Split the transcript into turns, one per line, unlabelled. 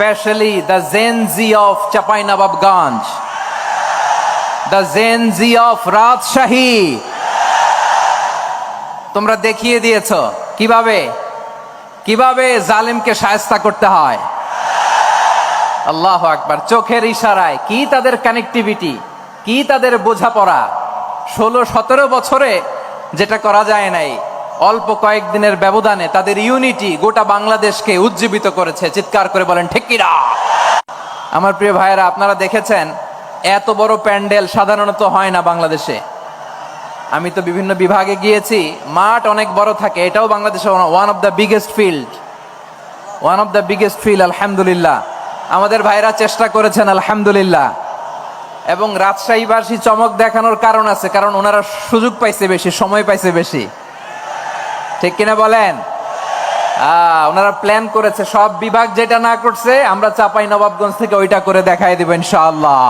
especially the Gen Z of Chapainababganj, the Gen Z of Rajshahi. তোমরা দেখিয়ে দিয়েছো কিভাবে কিভাবে জালিমকে শায়েস্তা করতে হয়। আল্লাহু আকবার। চোখের ইশারায় কি তাদের কানেক্টিভিটি, কি তাদের বোঝাপড়া। 16-17 বছরে যেটা করা যায় নাই, অল্প কয়েকদিনের ব্যবধানে তাদের ইউনিটি গোটা বাংলাদেশকে উজ্জীবিত করেছে। চিৎকার করে বলেন ঠিক কিনা। আমার প্রিয় ভাইয়েরা, আপনারা দেখেছেন এত বড় প্যান্ডেল সাধারণত হয় না বাংলাদেশে। আমি তো বিভিন্ন বিভাগে গিয়েছি, মাঠ অনেক বড় থাকে। এটাও বাংলাদেশে one of the biggest field. আলহামদুলিল্লাহ, আমাদের ভাইরা চেষ্টা করেছেন আলহামদুলিল্লাহ। এবং রাজশাহীবাসী চমক দেখানোর কারণ আছে, কারণ ওনারা সুযোগ পাইছে বেশি, সময় পাইছে বেশি। ঠিক কিনা বলেন? ওনারা প্ল্যান করেছে, সব বিভাগ যেটা না করছে আমরা চাঁপাইনবাবগঞ্জ থেকে ওইটা করে দেখাই দেব ইনশাআল্লাহ।